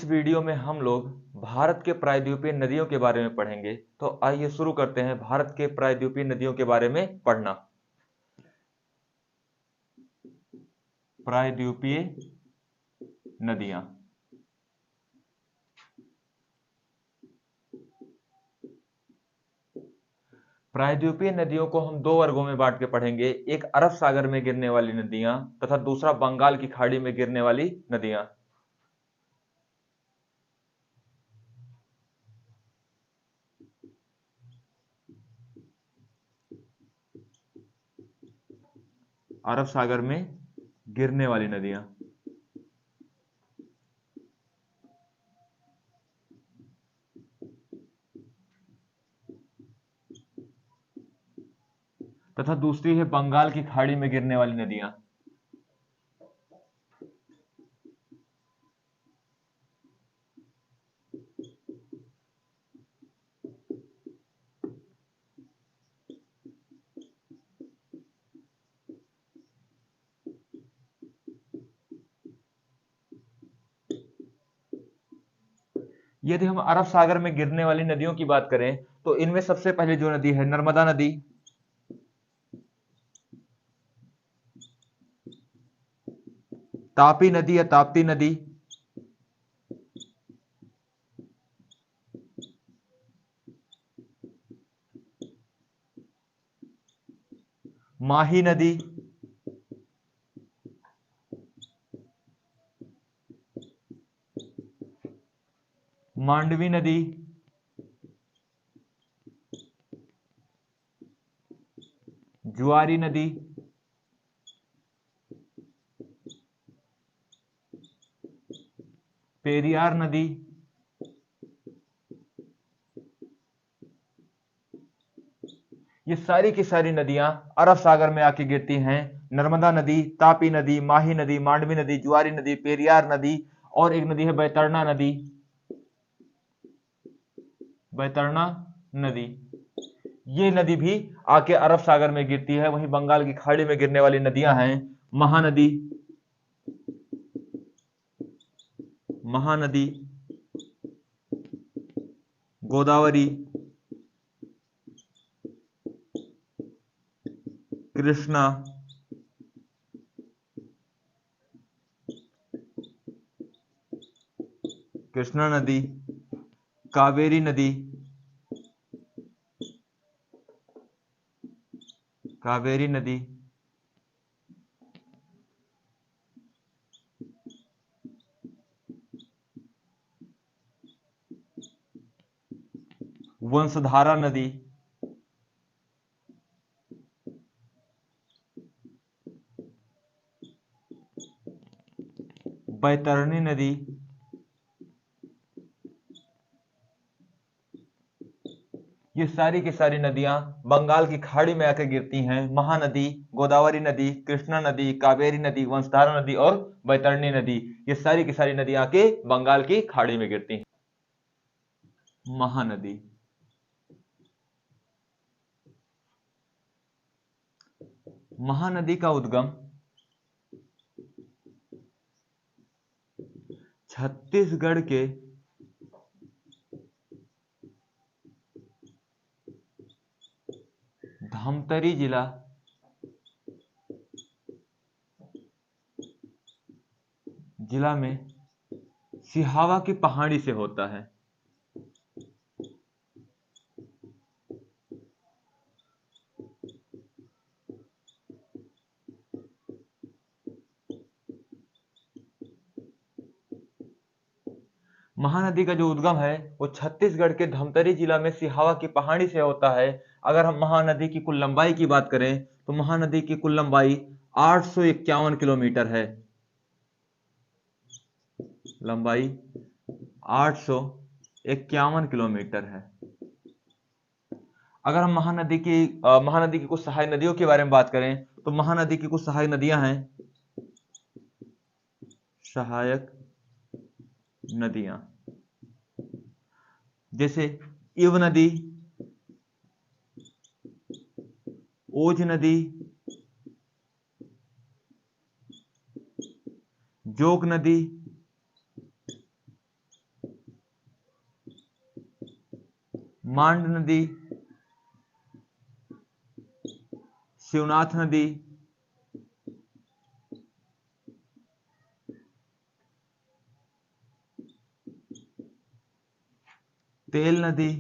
Video में हम लोग भारत के प्रायद्वीपीय नदियों के बारे में पढ़ेंगे। तो आइए शुरू करते हैं भारत के प्रायद्वीपीय नदियों के बारे में पढ़ना। प्रायद्वीपीय नदियां। प्रायद्वीपीय नदियों को हम दो वर्गों में बांट के पढ़ेंगे, एक अरब सागर में गिरने वाली नदियां तथा दूसरा बंगाल की खाड़ी में गिरने वाली नदियां। अरब सागर में गिरने वाली नदियां तथा दूसरी है बंगाल की खाड़ी में गिरने वाली नदियां। यदि हम अरब सागर में गिरने वाली नदियों की बात करें तो इनमें सबसे पहले जो नदी है नर्मदा नदी, तापी नदी या ताप्ती नदी, माही नदी, मांडवी नदी, जुआरी नदी, पेरियार नदी, ये सारी की सारी नदियां अरब सागर में आके गिरती हैं। नर्मदा नदी, तापी नदी, माही नदी, मांडवी नदी, जुआरी नदी, पेरियार नदी और एक नदी है बैतरणी नदी। बैतरणी नदी ये नदी भी आके अरब सागर में गिरती है। वहीं बंगाल की खाड़ी में गिरने वाली नदियां हैं महानदी, महानदी, गोदावरी, कृष्णा, कृष्णा नदी, कावेरी नदी, कावेरी नदी, वंशधारा नदी, बैतरणी नदी, ये सारी की सारी नदियां बंगाल की खाड़ी में आकर गिरती हैं। महानदी, गोदावरी नदी, कृष्णा नदी, कावेरी नदी, वंशधारा नदी और बैतरणी नदी, ये सारी की सारी नदियां आके बंगाल की खाड़ी में गिरती हैं। महानदी, महानदी का उद्गम छत्तीसगढ़ के धमतरी जिला में सिहावा की पहाड़ी से होता है। महानदी का जो उद्गम है वो छत्तीसगढ़ के धमतरी जिला में सिहावा की पहाड़ी से होता है। अगर हम महानदी की कुल लंबाई की बात करें तो महानदी की कुल लंबाई 851 किलोमीटर है। लंबाई 851 किलोमीटर है। अगर हम महानदी की कुछ सहायक नदियों के बारे में बात करें तो महानदी की कुछ सहायक नदियां हैं। सहायक नदियां जैसे इव नदी, ओझ नदी, जोग नदी, मांड नदी, शिवनाथ नदी, तेल नदी,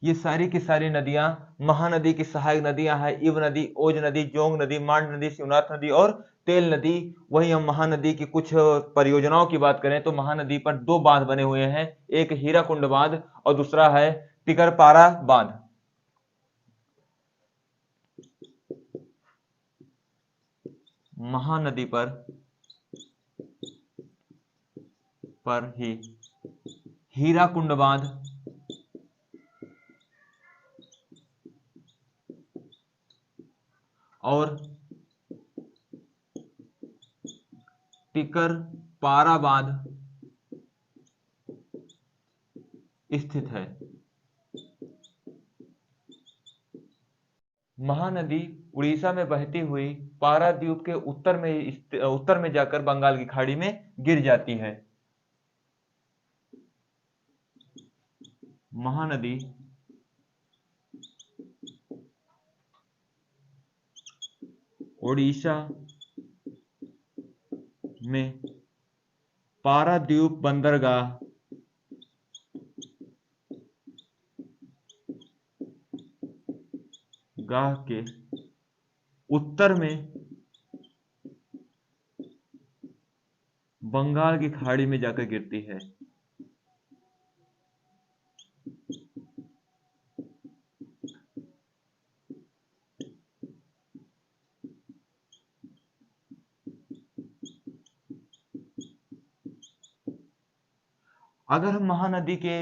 ये सारी की सारी नदियां महानदी की सहायक नदियां हैं। इव नदी, ओज नदी, जोंग नदी, मांड नदी, शिवनाथ नदी और तेल नदी। वही हम महानदी की कुछ परियोजनाओं की बात करें तो महानदी पर दो बांध बने हुए हैं, एक हीराकुंड बांध और दूसरा है टिकरपारा बांध। महानदी पर ही हीराकुंड बांध और टिकरपारा बांध स्थित है। महानदी उड़ीसा में बहती हुई पारादीप के उत्तर में जाकर बंगाल की खाड़ी में गिर जाती है। महानदी उड़ीसा में पारादीप बंदरगाह के उत्तर में बंगाल की खाड़ी में जाकर गिरती है। अगर हम महानदी के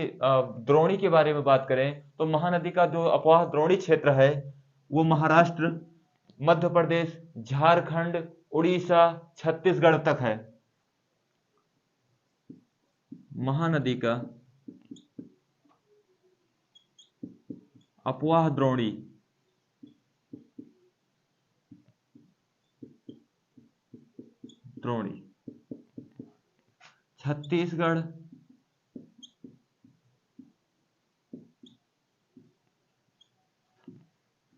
द्रोणी के बारे में बात करें तो महानदी का जो अपवाह द्रोणी क्षेत्र है वो महाराष्ट्र, मध्य प्रदेश, झारखंड, उड़ीसा, छत्तीसगढ़ तक है। महानदी का अपवाह द्रोणी छत्तीसगढ़,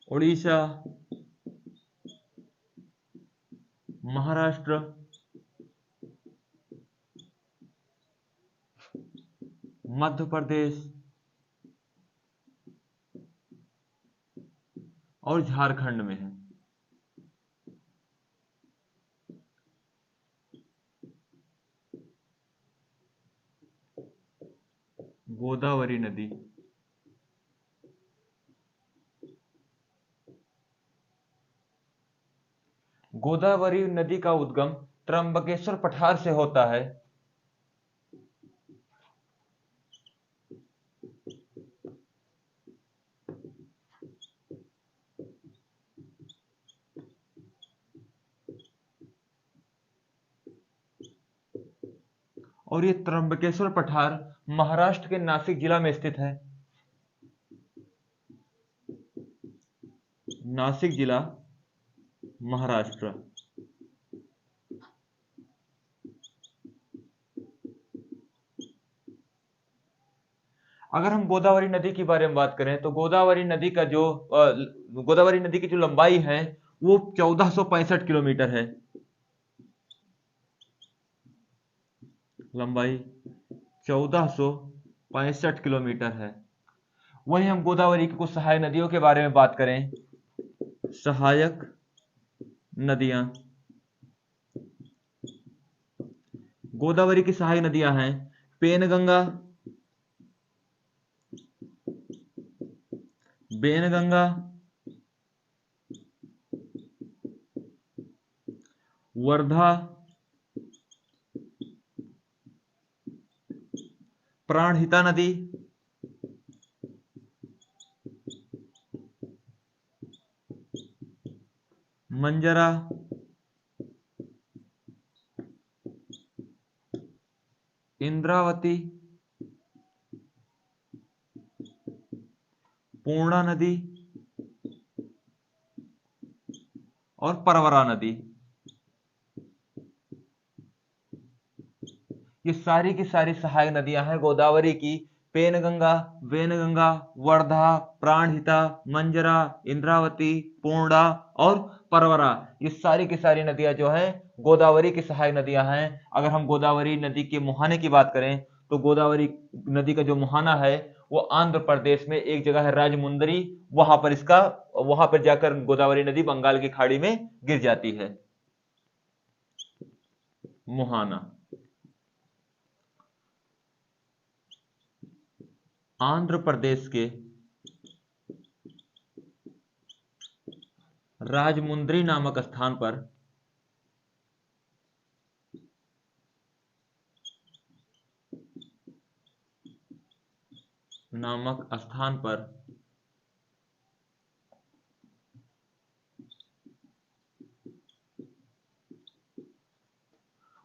उड़ीसा, महाराष्ट्र, मध्य प्रदेश और झारखंड में है। गोदावरी नदी गोदावरी नदी का उद्गम त्र्यंबकेश्वर पठार से होता है। और ये त्र्यंबकेश्वर पठार महाराष्ट्र के नासिक जिला में स्थित है। नासिक जिला, महाराष्ट्र। अगर हम गोदावरी नदी के बारे में बात करें तो गोदावरी नदी की जो लंबाई है वो 1465 किलोमीटर है। लंबाई 1465 किलोमीटर है। वहीं हम गोदावरी की कुछ सहायक नदियों के बारे में बात करें। सहायक नदियां, गोदावरी की सहायक नदियां हैं पेनगंगा, बेनगंगा, वर्धा, प्राणहिता नदी, मंजरा, इंद्रावती, पूर्णा नदी और परवरा नदी। ये सारी की सारी सहायक नदियां हैं गोदावरी की। पेनगंगा, वेनगंगा, वर्धा, प्राणहिता, मंजरा, इंद्रावती, पूर्णा और परवरा, ये सारी की सारी नदियां जो है गोदावरी की सहायक नदियां हैं। अगर हम गोदावरी नदी के मुहाने की बात करें तो गोदावरी नदी का जो मुहाना है वो आंध्र प्रदेश में एक जगह है राजमुंदरी, वहां पर जाकर गोदावरी नदी बंगाल की खाड़ी में गिर जाती है। मुहाना आंध्र प्रदेश के राजमुंद्री नामक स्थान पर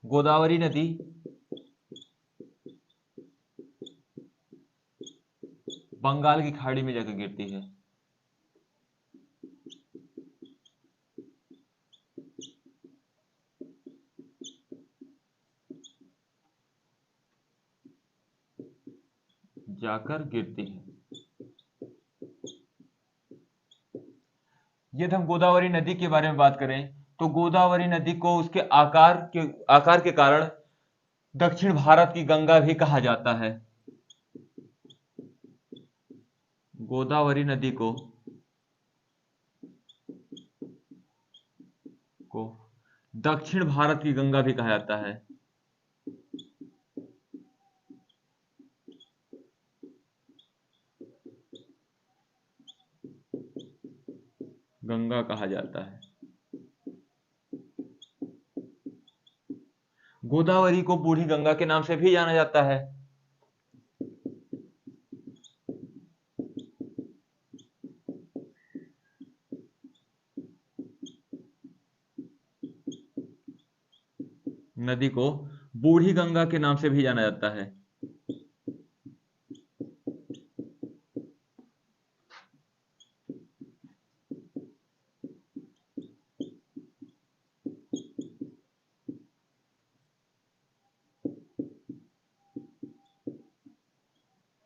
गोदावरी नदी बंगाल की खाड़ी में जाकर गिरती है। जाकर गिरती है। यदि हम गोदावरी नदी के बारे में बात करें तो गोदावरी नदी को उसके आकार के कारण दक्षिण भारत की गंगा भी कहा जाता है। गोदावरी नदी को दक्षिण भारत की गंगा भी कहा जाता है। गंगा कहा जाता है। गोदावरी को बूढ़ी गंगा के नाम से भी जाना जाता है। नदी को बूढ़ी गंगा के नाम से भी जाना जाता है।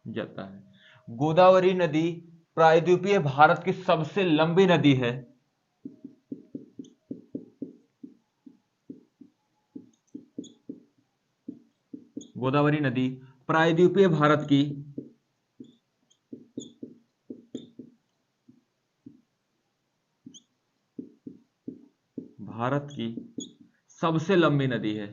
जाता है। गोदावरी नदी प्रायद्वीपीय भारत की सबसे लंबी नदी है। गोदावरी नदी प्रायद्वीपीय भारत की सबसे लंबी नदी है।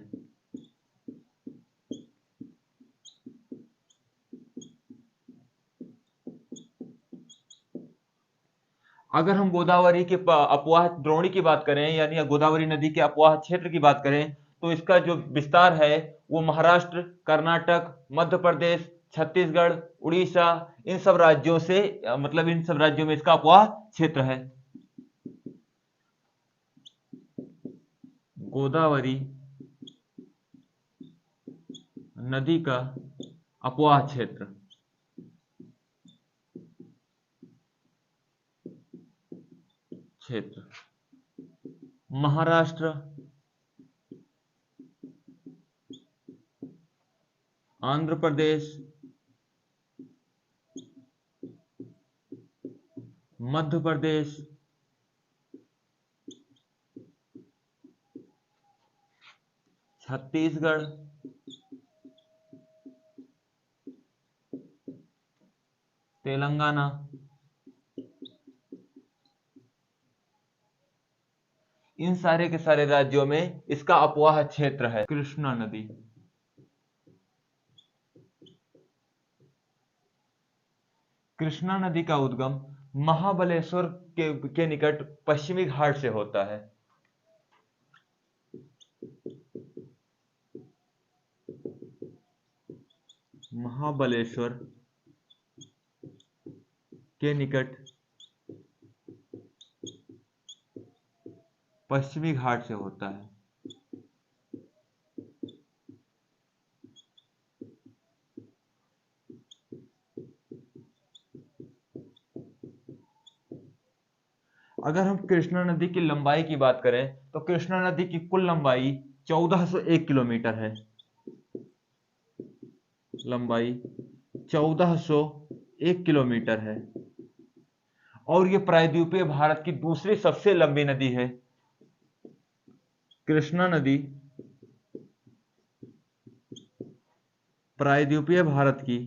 अगर हम गोदावरी के अपवाह द्रोणी की बात करें यानी गोदावरी नदी के अपवाह क्षेत्र की बात करें तो इसका जो विस्तार है वो महाराष्ट्र, कर्नाटक, मध्य प्रदेश, छत्तीसगढ़, उड़ीसा, इन सब राज्यों से मतलब इन सब राज्यों में इसका अपवाह क्षेत्र है। गोदावरी नदी का अपवाह क्षेत्र महाराष्ट्र, आंध्र प्रदेश, मध्य प्रदेश, छत्तीसगढ़, तेलंगाना, इन सारे के सारे राज्यों में इसका अपवाह क्षेत्र है। कृष्णा नदी कृष्णा नदी का उद्गम महाबलेश्वर के निकट पश्चिमी घाट से होता है। महाबलेश्वर के निकट पश्चिमी घाट से होता है। अगर हम कृष्णा नदी की लंबाई की बात करें तो कृष्णा नदी की कुल लंबाई 1401 किलोमीटर है। लंबाई 1401 किलोमीटर है और ये प्रायद्वीपीय भारत की दूसरी सबसे लंबी नदी है। कृष्णा नदी प्रायद्वीपीय भारत की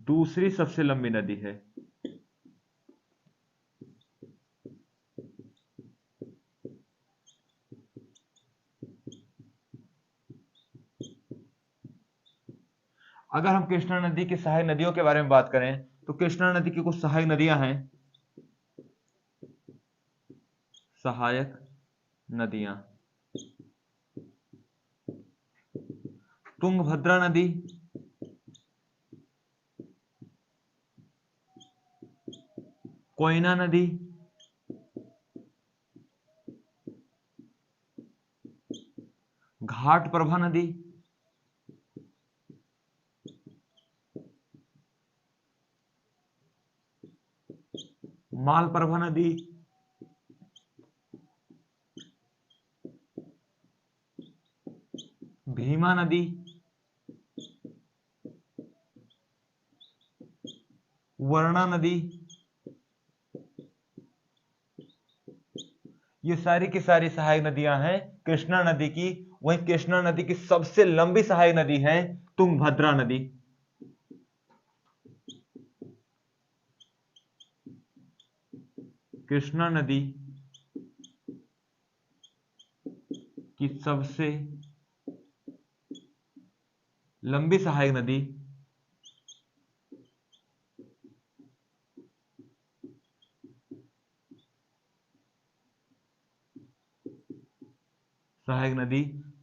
दूसरी सबसे लंबी नदी है। अगर हम कृष्णा नदी की सहायक नदियों के बारे में बात करें तो कृष्णा नदी की कुछ सहायक नदियां हैं। सहायक नदियां तुंगभद्रा नदी, कोयना नदी, घाटप्रभा नदी, मालप्रभा नदी, भीमा नदी, वर्णा नदी, ये सारी की सारी सहायक नदियां हैं कृष्णा नदी की। वहीं कृष्णा नदी की सबसे लंबी सहायक नदी है तुंगभद्रा नदी। कृष्णा नदी की सबसे लंबी सहायक नदी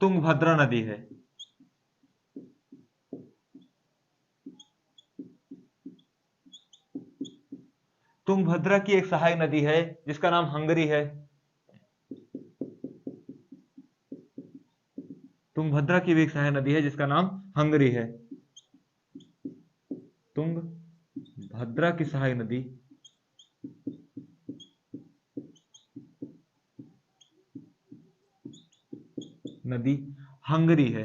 तुंगभद्रा नदी है। तुंगभद्रा की एक सहायक नदी है जिसका नाम हंगरी है। तुंगभद्रा की भी एक सहायक नदी है जिसका नाम हंगरी है। तुंगभद्रा की सहायक नदी हंगरी है।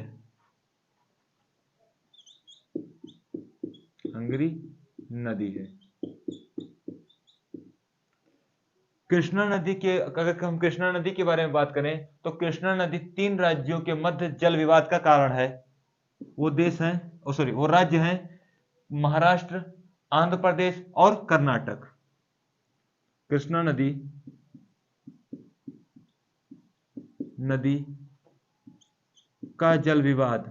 हंगरी नदी है। कृष्णा नदी के अगर हम कृष्णा नदी के बारे में बात करें तो कृष्णा नदी 3 राज्यों के मध्य जल विवाद का कारण है। वो देश है वो राज्य हैं महाराष्ट्र, आंध्र प्रदेश और कर्नाटक। कृष्णा नदी का जल विवाद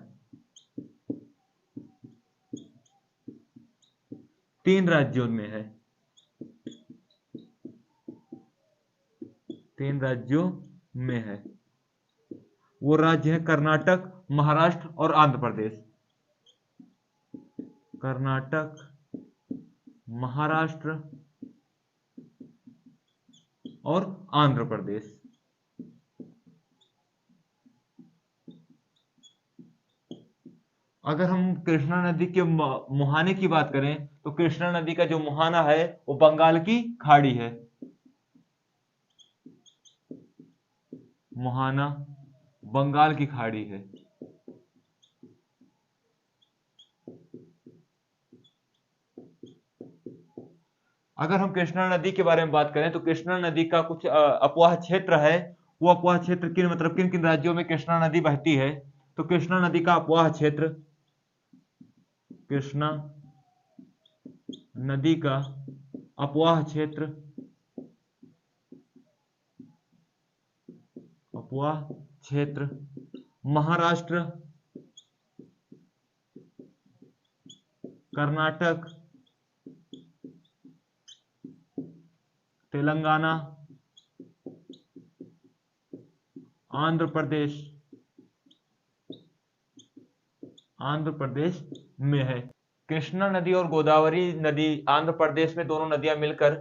3 राज्यों में है। 3 राज्यों में है। वो राज्य है कर्नाटक, महाराष्ट्र और आंध्र प्रदेश। कर्नाटक, महाराष्ट्र और आंध्र प्रदेश। अगर हम कृष्णा नदी के मुहाने की बात करें तो कृष्णा नदी का जो मुहाना है वो बंगाल की खाड़ी है। मुहाना बंगाल की खाड़ी है। अगर हम कृष्णा नदी के बारे में बात करें तो कृष्णा नदी का कुछ अपवाह क्षेत्र है। वो अपवाह क्षेत्र किन किन राज्यों में कृष्णा नदी बहती है तो कृष्णा नदी का अपवाह क्षेत्र, कृष्णा नदी का अपवाह क्षेत्र, अपवाह क्षेत्र महाराष्ट्र, कर्नाटक, तेलंगाना, आंध्र प्रदेश में है। कृष्णा नदी और गोदावरी नदी आंध्र प्रदेश में दोनों नदियां मिलकर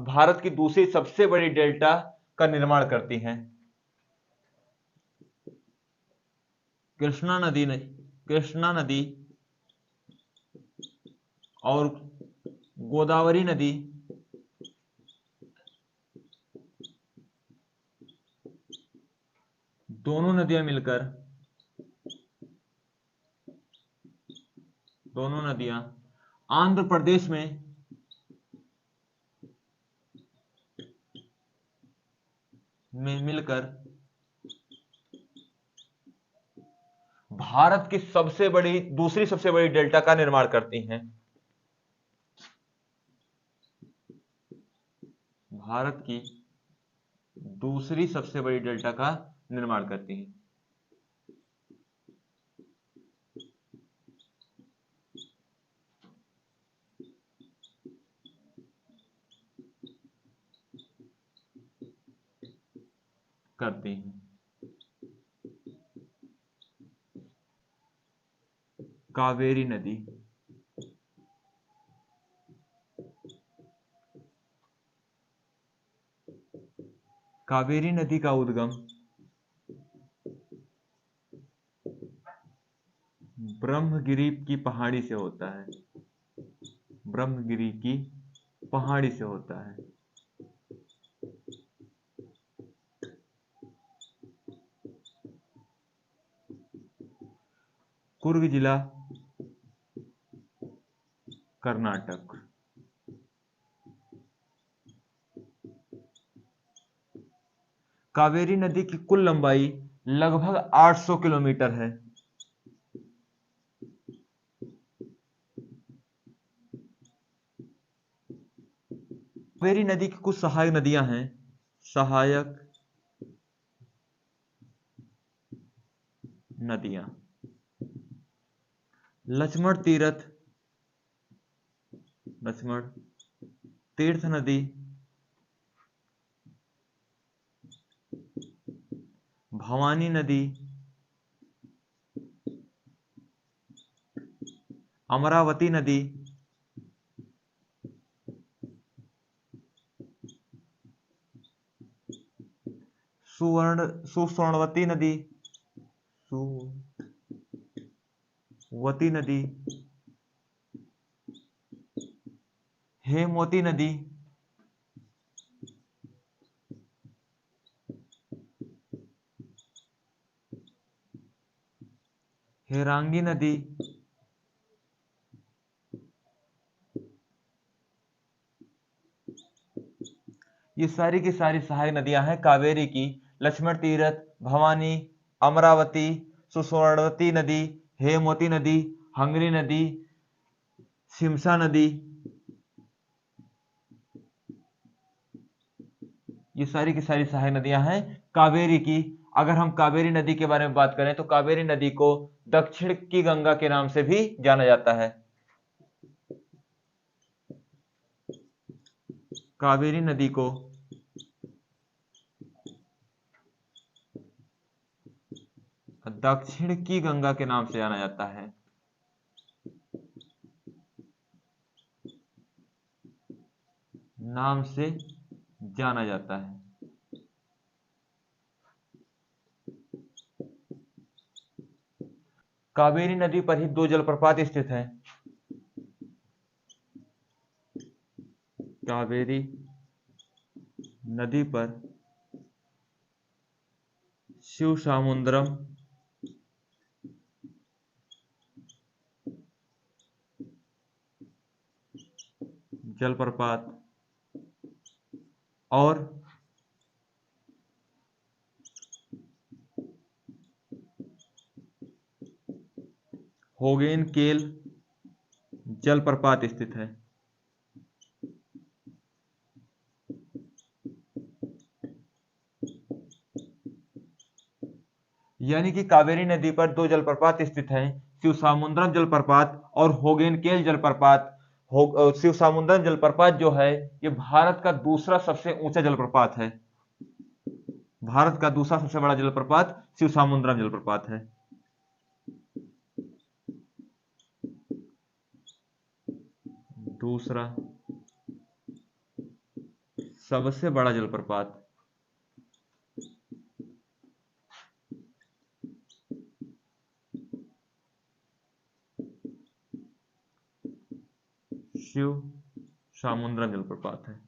भारत की दूसरी सबसे बड़ी डेल्टा का निर्माण करती हैं। कृष्णा नदी और गोदावरी नदी दोनों नदियां मिलकर, दोनों नदियां आंध्र प्रदेश में मिलकर भारत की सबसे बड़ी, दूसरी सबसे बड़ी डेल्टा का निर्माण करती हैं। भारत की दूसरी सबसे बड़ी डेल्टा का निर्माण करती हैं। करती हैं। कावेरी नदी, कावेरी नदी का उद्गम ब्रह्मगिरी की पहाड़ी से होता है, ब्रह्मगिरी की पहाड़ी से होता है। कुर्ग जिला, कर्नाटक। कावेरी नदी की कुल लंबाई लगभग 800 किलोमीटर है। कावेरी नदी की कुछ सहायक नदियां हैं। सहायक नदियां, लक्ष्मण तीर्थ, लक्ष्मण तीर्थ नदी, भवानी नदी, अमरावती नदी, सुवर्णवती नदी, सुवती नदी, हेमवती नदी, हेरांगी नदी, ये सारी की सारी सहायक नदियां हैं कावेरी की। लक्ष्मण तीर्थ, भवानी, अमरावती, सुवर्णवती नदी, हेमवती नदी, हंगरी नदी, शिमसा नदी, ये सारी की सारी सहायक नदियां हैं कावेरी की। अगर हम कावेरी नदी के बारे में बात करें तो कावेरी नदी को दक्षिण की गंगा के नाम से भी जाना जाता है। कावेरी नदी को दक्षिण की गंगा के नाम से जाना जाता है। नाम से जाना जाता है। कावेरी नदी पर ही दो जलप्रपात स्थित हैं। कावेरी नदी पर शिवसामुद्रम जलप्रपात और होगेनकेल जलप्रपात स्थित है। यानी कि कावेरी नदी पर दो जलप्रपात स्थित हैं, शिवसामुद्रम जलप्रपात और होगेनकेल जलप्रपात। शिवसामुद्रम जलप्रपात जो है ये भारत का दूसरा सबसे ऊंचा जलप्रपात है। भारत का दूसरा सबसे बड़ा जलप्रपात शिवसामुद्रम जलप्रपात है। दूसरा सबसे बड़ा जलप्रपात शिवसामुद्रम जलप्रपात है।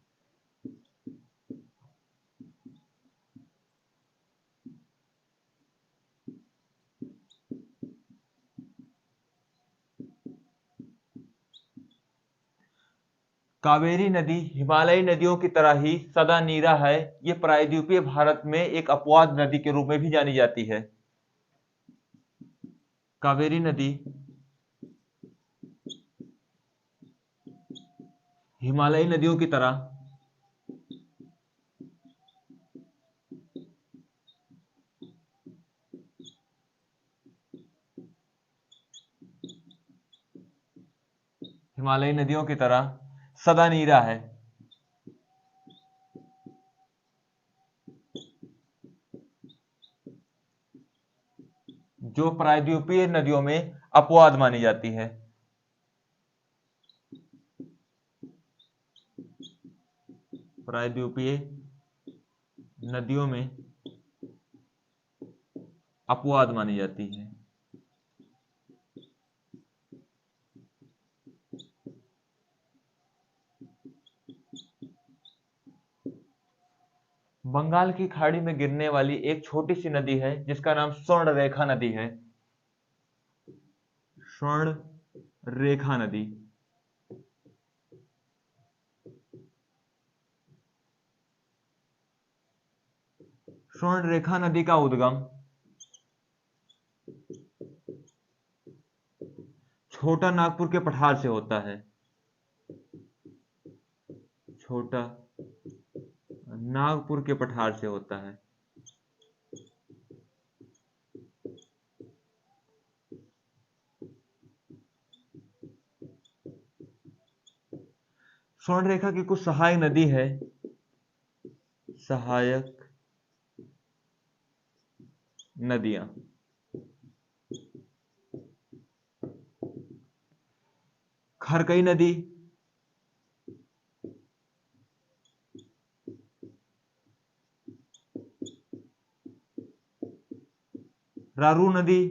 कावेरी नदी हिमालयी नदियों की तरह ही सदा नीरा है। ये प्रायद्वीपीय भारत में एक अपवाद नदी के रूप में भी जानी जाती है। कावेरी नदी हिमालयी नदियों की तरह हिमालयी नदियों की तरह सदा नीरा है। जो प्रायद्वीपीय नदियों में अपवाद मानी जाती है। प्रायद्वीपीय नदियों में अपवाद मानी जाती है। बंगाल की खाड़ी में गिरने वाली एक छोटी सी नदी है जिसका नाम स्वर्ण रेखा नदी है। स्वर्ण रेखा नदी। स्वर्ण रेखा नदी का उद्गम छोटा नागपुर के पठार से होता है। छोटा नागपुर के पठार से होता है। स्वर्ण रेखा की कुछ सहायक नदी है। सहायक नदियां खरकई नदी, रारू नदी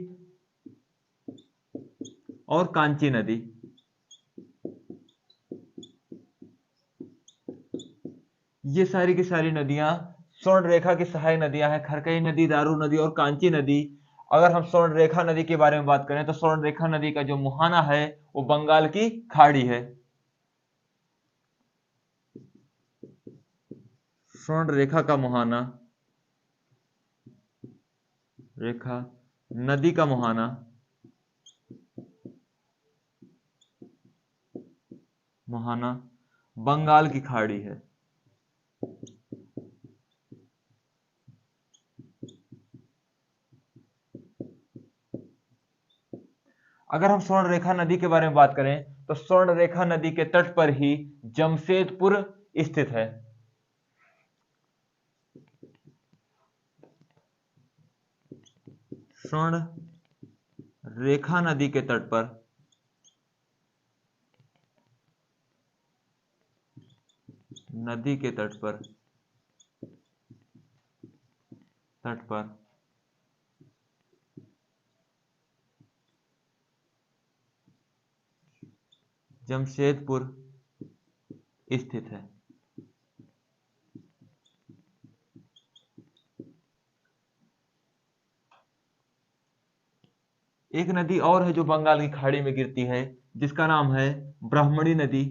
और कांची नदी। ये सारी की सारी नदियां स्वर्ण रेखा की सहायक नदियां हैं। खरकई नदी, दारू नदी और कांची नदी। अगर हम स्वर्ण रेखा नदी के बारे में बात करें तो स्वर्ण रेखा नदी का जो मुहाना है वो बंगाल की खाड़ी है। स्वर्ण रेखा का मुहाना, रेखा नदी का मुहाना मुहाना बंगाल की खाड़ी है। अगर हम स्वर्ण रेखा नदी के बारे में बात करें तो स्वर्ण रेखा नदी के तट पर ही जमशेदपुर स्थित है। स्वर्ण रेखा नदी के तट पर नदी के तट पर जमशेदपुर स्थित है। एक नदी और है जो बंगाल की खाड़ी में गिरती है जिसका नाम है ब्राह्मणी नदी।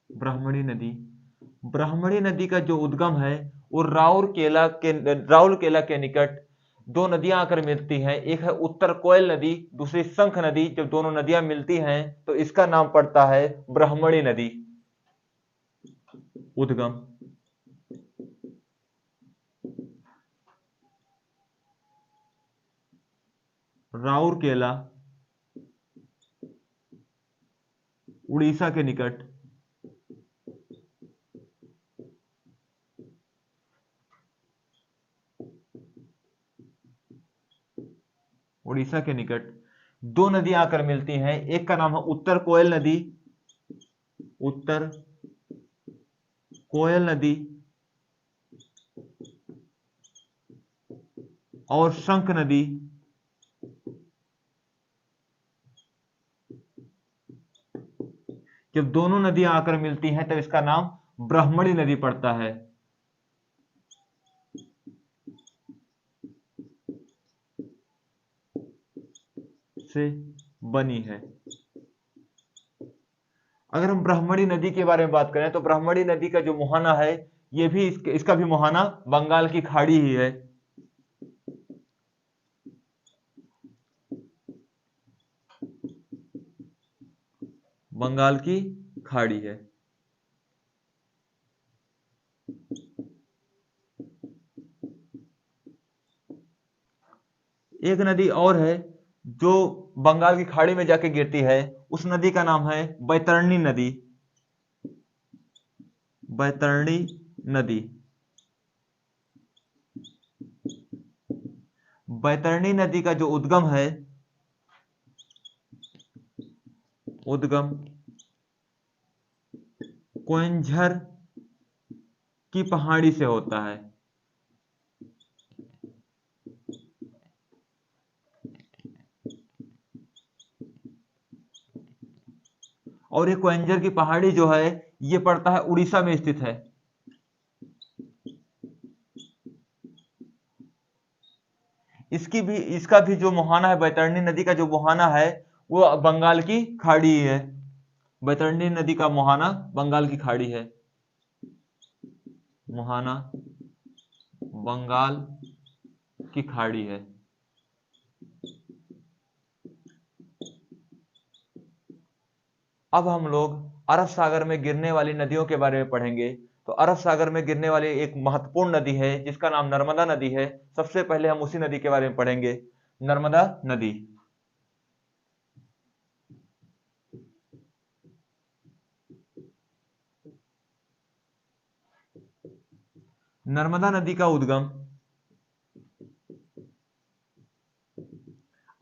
ब्राह्मणी नदी। ब्राह्मणी नदी का जो उद्गम है वो राउरकेला के निकट दो नदियां आकर मिलती हैं। एक है उत्तर कोयल नदी, दूसरी शंख नदी। जब दोनों नदियां मिलती हैं तो इसका नाम पड़ता है ब्राह्मणी नदी। उद्गम राउरकेला, उड़ीसा के निकट। उड़ीसा के निकट दो नदियां आकर मिलती हैं। एक का नाम है उत्तर कोयल नदी, उत्तर कोयल नदी और शंख नदी। जब दोनों नदियां आकर मिलती हैं तब इसका नाम ब्राह्मणी नदी पड़ता है। से बनी है। अगर हम ब्राह्मणी नदी के बारे में बात करें तो ब्राह्मणी नदी का जो मुहाना है, ये भी इसका भी मुहाना बंगाल की खाड़ी ही है। बंगाल की खाड़ी है। एक नदी और है जो बंगाल की खाड़ी में जाके गिरती है, उस नदी का नाम है बैतरणी नदी। बैतरणी नदी। बैतरणी नदी का जो उद्गम है, उद्गम कोइंझर की पहाड़ी से होता है। और ये कोइंझर की पहाड़ी जो है, ये पड़ता है उड़ीसा में स्थित है। इसका भी जो मुहाना है, बैतरणी नदी का जो मुहाना है, वो बंगाल की खाड़ी है। बैतरणी नदी का मुहाना बंगाल की खाड़ी है। मुहाना बंगाल की खाड़ी है। अब हम लोग अरब सागर में गिरने वाली नदियों के बारे में पढ़ेंगे। तो अरब सागर में गिरने वाली एक महत्वपूर्ण नदी है जिसका नाम नर्मदा नदी है। सबसे पहले हम उसी नदी के बारे में पढ़ेंगे, नर्मदा नदी। नर्मदा नदी का उद्गम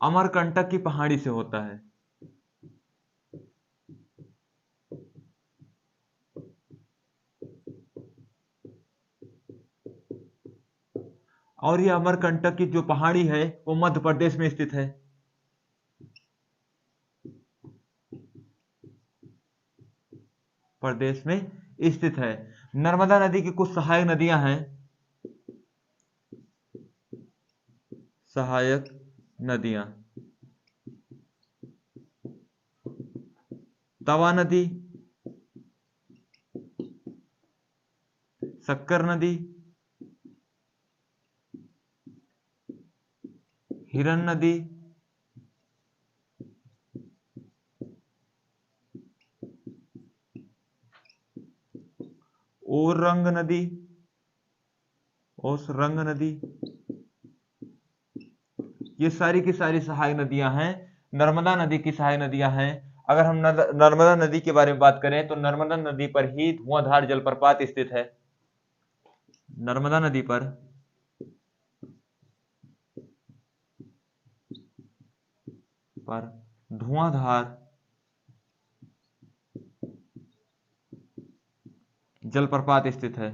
अमरकंटक की पहाड़ी से होता है। और यह अमरकंटक की जो पहाड़ी है वो मध्य प्रदेश में स्थित है। प्रदेश में स्थित है। नर्मदा नदी की कुछ सहायक नदियां हैं। सहायक नदियां, तवा नदी, शक्कर नदी, हिरन नदी, ओरंग नदी, ओसरंग नदी। ये सारी की सारी सहायक नदियां हैं, नर्मदा नदी की सहायक नदियां हैं। अगर हम नर्मदा नदी के बारे में बात करें तो नर्मदा नदी पर ही धुआंधार जलप्रपात स्थित है। नर्मदा नदी पर धुआंधार जलप्रपात स्थित है।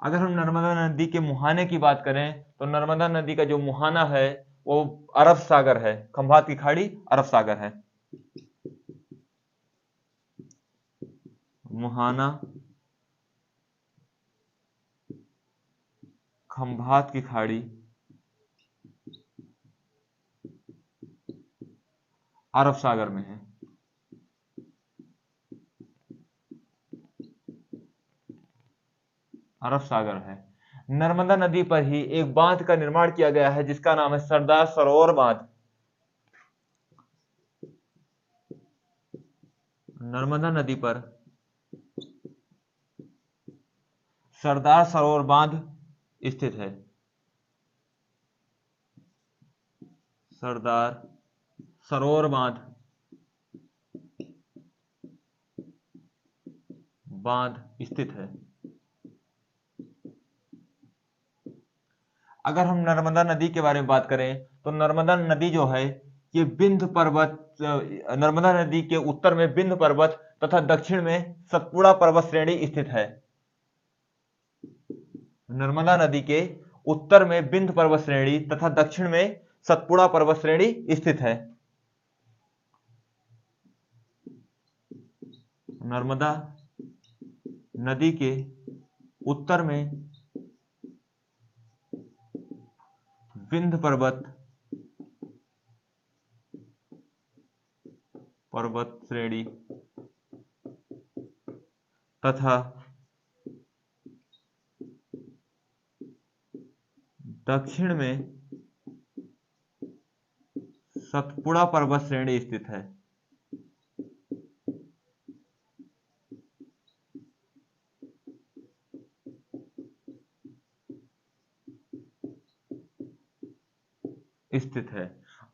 अगर हम नर्मदा नदी के मुहाने की बात करें तो नर्मदा नदी का जो मुहाना है वो अरब सागर है। खंभात की खाड़ी अरब सागर है। मुहाना खंभात की खाड़ी अरब सागर में है। अरब सागर है। नर्मदा नदी पर ही एक बांध का निर्माण किया गया है जिसका नाम है सरदार सरोवर बांध। नर्मदा नदी पर सरदार सरोवर बांध स्थित है। सरदार सरोवर बांध स्थित है। अगर हम नर्मदा नदी के बारे में बात करें तो नर्मदा नदी जो है ये विंध्य पर्वत, नर्मदा नदी के उत्तर में विंध्य पर्वत तथा दक्षिण में सतपुड़ा पर्वत श्रेणी स्थित है। नर्मदा नदी के उत्तर में विंध्य पर्वत श्रेणी तथा दक्षिण में सतपुड़ा पर्वत श्रेणी स्थित है। नर्मदा नदी के उत्तर में विंध्य पर्वत श्रेणी तथा दक्षिण में सतपुड़ा पर्वत श्रेणी स्थित है।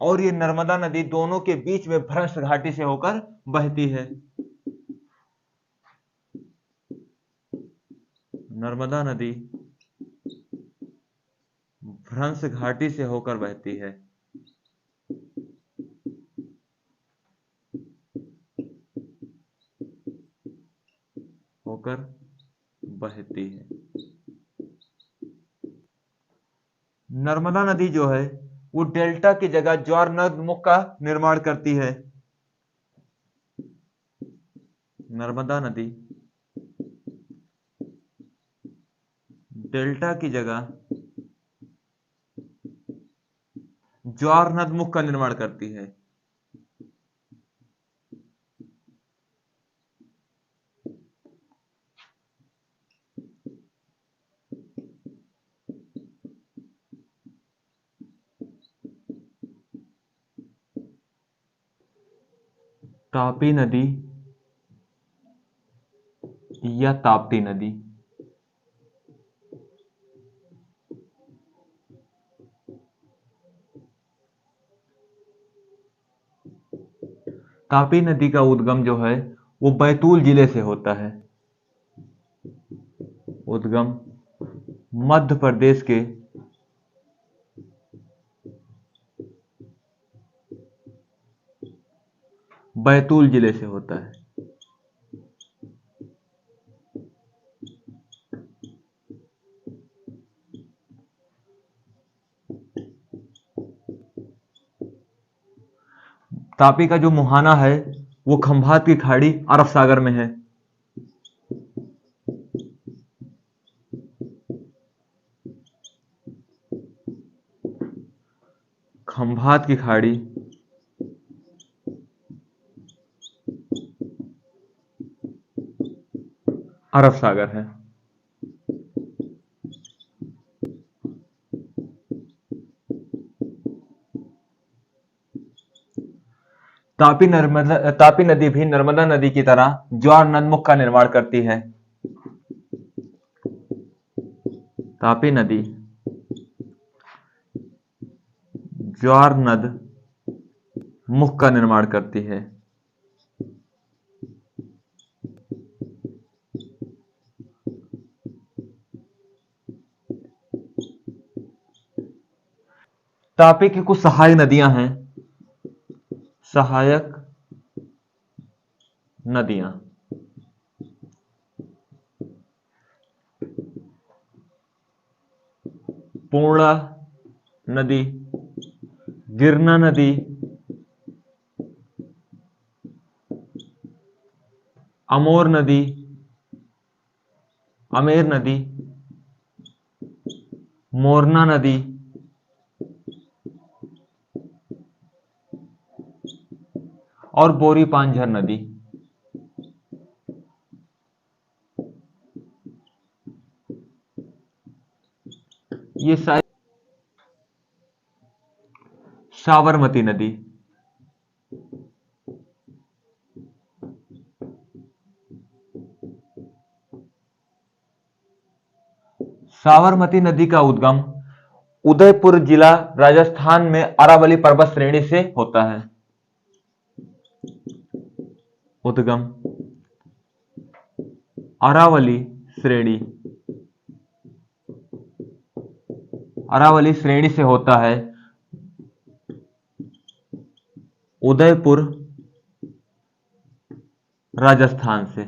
और ये नर्मदा नदी दोनों के बीच में भ्रंश घाटी से होकर बहती है। नर्मदा नदी भ्रंश घाटी से होकर बहती है। नर्मदा नदी जो है वो डेल्टा की जगह ज्वार नदमुख का निर्माण करती है। नर्मदा नदी डेल्टा की जगह ज्वार नदमुख का निर्माण करती है। तापी नदी या ताप्ती नदी तापी नदी का उद्गम जो है वो बैतूल जिले से होता है। उद्गम मध्य प्रदेश के बैतूल जिले से होता है। तापी का जो मुहाना है वो खंभात की खाड़ी अरब सागर में है। खंभात की खाड़ी अरब सागर है। तापी नदी भी नर्मदा नदी की तरह ज्वार नदमुख का निर्माण करती है। तापी नदी ज्वार नद मुख का निर्माण करती है। तापी की कुछ सहायक नदियां हैं। सहायक नदियां पूर्णा नदी, गिरना नदी, अमोर नदी, अमेर नदी, मोरना नदी, और बोरी पांझर नदी। ये सारी साबरमती नदी, साबरमती नदी का उद्गम उदयपुर जिला राजस्थान में अरावली पर्वत श्रेणी से होता है। उद्गम अरावली श्रेणी से होता है। उदयपुर राजस्थान से।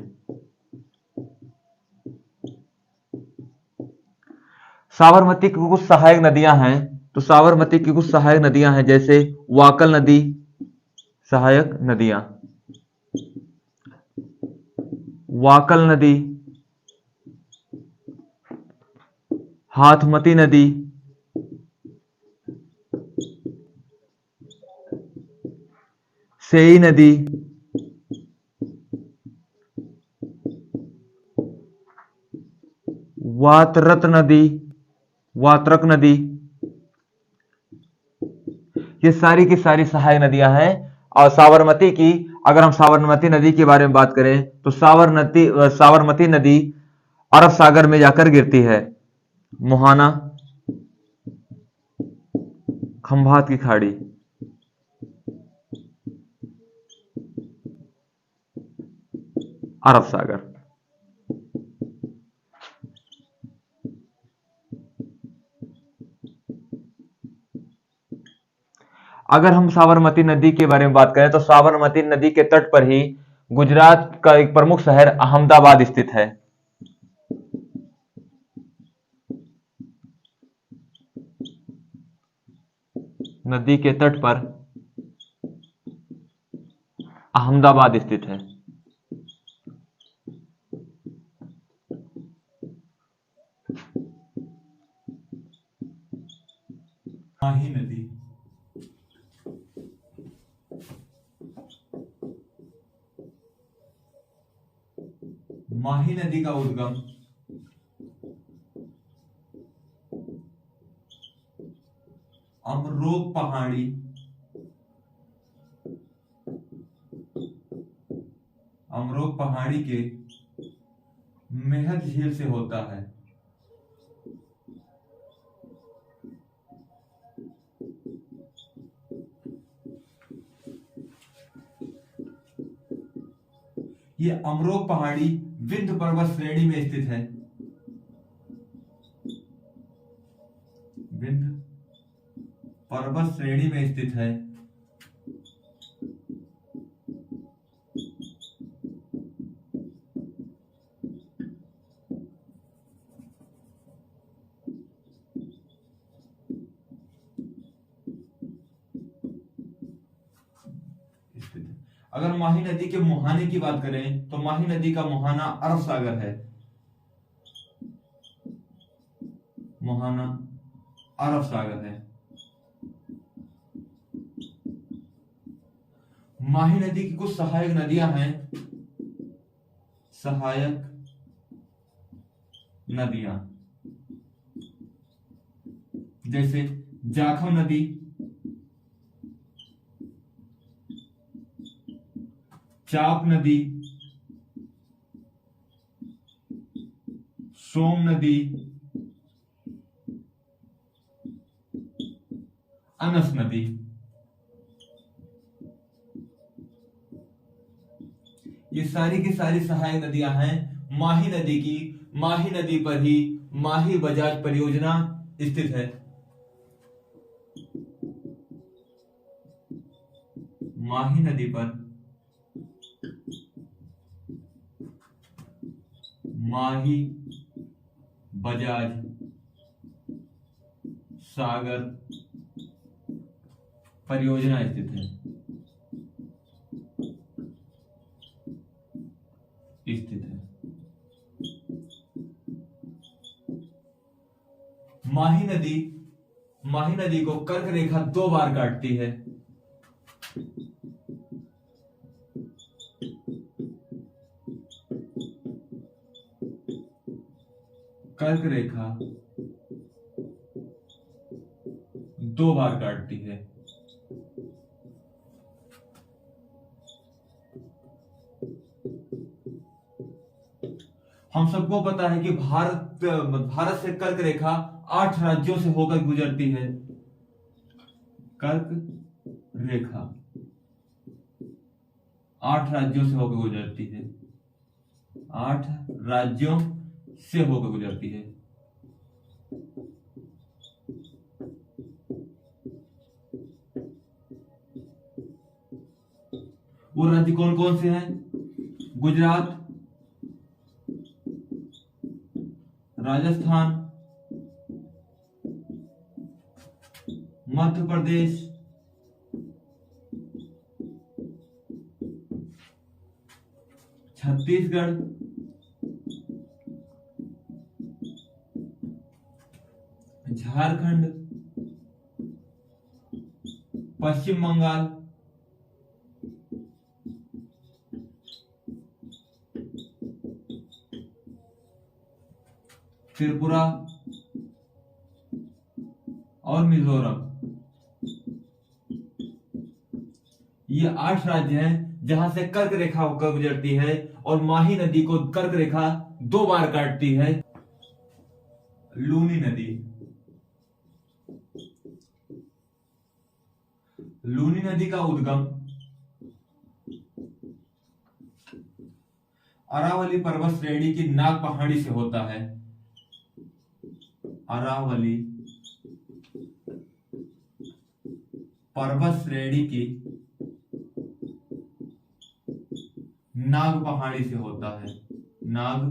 साबरमती की कुछ सहायक नदियां हैं। तो साबरमती की कुछ सहायक नदियां हैं जैसे वाकल नदी। सहायक नदियां वाकल नदी, हाथमती नदी, सेई नदी, वात्रट नदी, वात्रक नदी, ये सारी की सारी सहायक नदियां हैं। और साबरमती की, अगर हम साबरमती नदी के बारे में बात करें तो साबरमती नदी अरब सागर में जाकर गिरती है। मोहाना, खंभात की खाड़ी, अरब सागर। अगर हम साबरमती नदी के बारे में बात करें तो साबरमती नदी के तट पर ही गुजरात का एक प्रमुख शहर अहमदाबाद स्थित है। नदी के तट पर अहमदाबाद स्थित है। माही नदी, माही नदी का उद्गम अमरोक पहाड़ी, अमरोक पहाड़ी के मेहद झील से होता है। ये अमरोक पहाड़ी विंध्य पर्वत श्रेणी में स्थित है। विंध्य पर्वत श्रेणी में स्थित है। अगर माही नदी के मुहाने की बात करें तो माही नदी का मुहाना अरब सागर है। मुहाना अरब सागर है। माही नदी की कुछ सहायक नदियां हैं। सहायक नदियां जैसे जाखम नदी, चाप नदी, सोम नदी, अनस नदी। ये सारी की सारी सहायक नदियां हैं माही नदी की। माही नदी पर ही माही बजाज परियोजना स्थित है। माही नदी पर माही बजाज सागर परियोजना स्थित है। माही नदी को कर्क रेखा 2 बार काटती है। कर्क रेखा 2 बार काटती है। हम सबको पता है कि भारत से कर्क रेखा 8 राज्यों से होकर गुजरती है। कर्क रेखा 8 राज्यों से होकर गुजरती है। 8 राज्यों से होकर गुजरती है। वो राज्य कौन कौन से हैं? गुजरात, राजस्थान, मध्य प्रदेश, छत्तीसगढ़, झारखंड, पश्चिम बंगाल, त्रिपुरा और मिजोरम। ये 8 राज्य हैं जहां से कर्क रेखा होकर गुजरती है और माही नदी को कर्क रेखा 2 बार काटती है। लूनी नदी, लूनी नदी का उद्गम अरावली पर्वत श्रेणी की नाग पहाड़ी से होता है। अरावली पर्वत श्रेणी की नाग पहाड़ी से होता है, नाग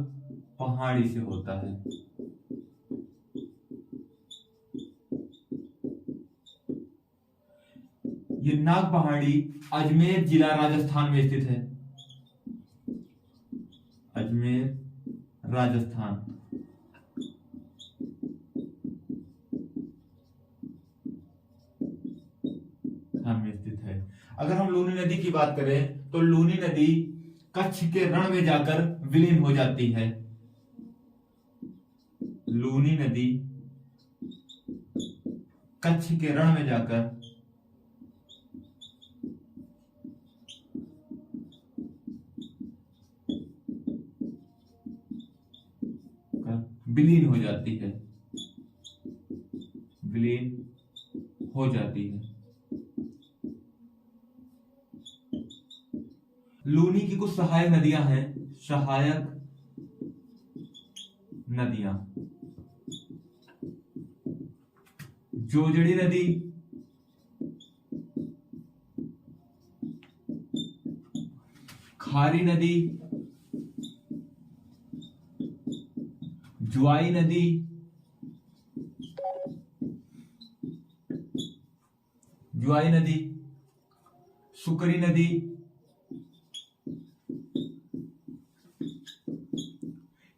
पहाड़ी से होता है। ये नाग पहाड़ी अजमेर जिला राजस्थान में स्थित है। अजमेर राजस्थान में स्थित है। अगर हम लूनी नदी की बात करें तो लूनी नदी कच्छ के रण में जाकर विलीन हो जाती है। लूनी नदी कच्छ के रण में जाकर विलीन हो जाती है, विलीन हो जाती है। लूनी की कुछ सहायक नदियां हैं। सहायक नदियां, जोजड़ी नदी, खारी नदी, जुआई नदी, जुआई नदी, सुकरी नदी,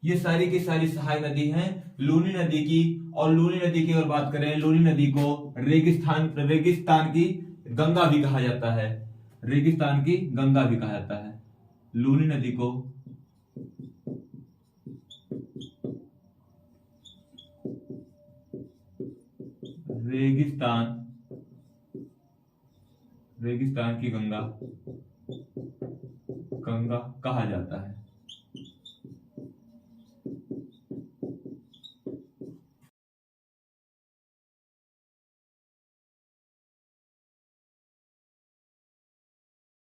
ये सारी की सारी सहायक नदी हैं लूनी नदी की। और लूनी नदी की अगर बात करें, लूनी नदी को रेगिस्तान की गंगा भी कहा जाता है। रेगिस्तान की गंगा भी कहा जाता है। लूनी नदी को रेगिस्तान की गंगा कहा जाता है।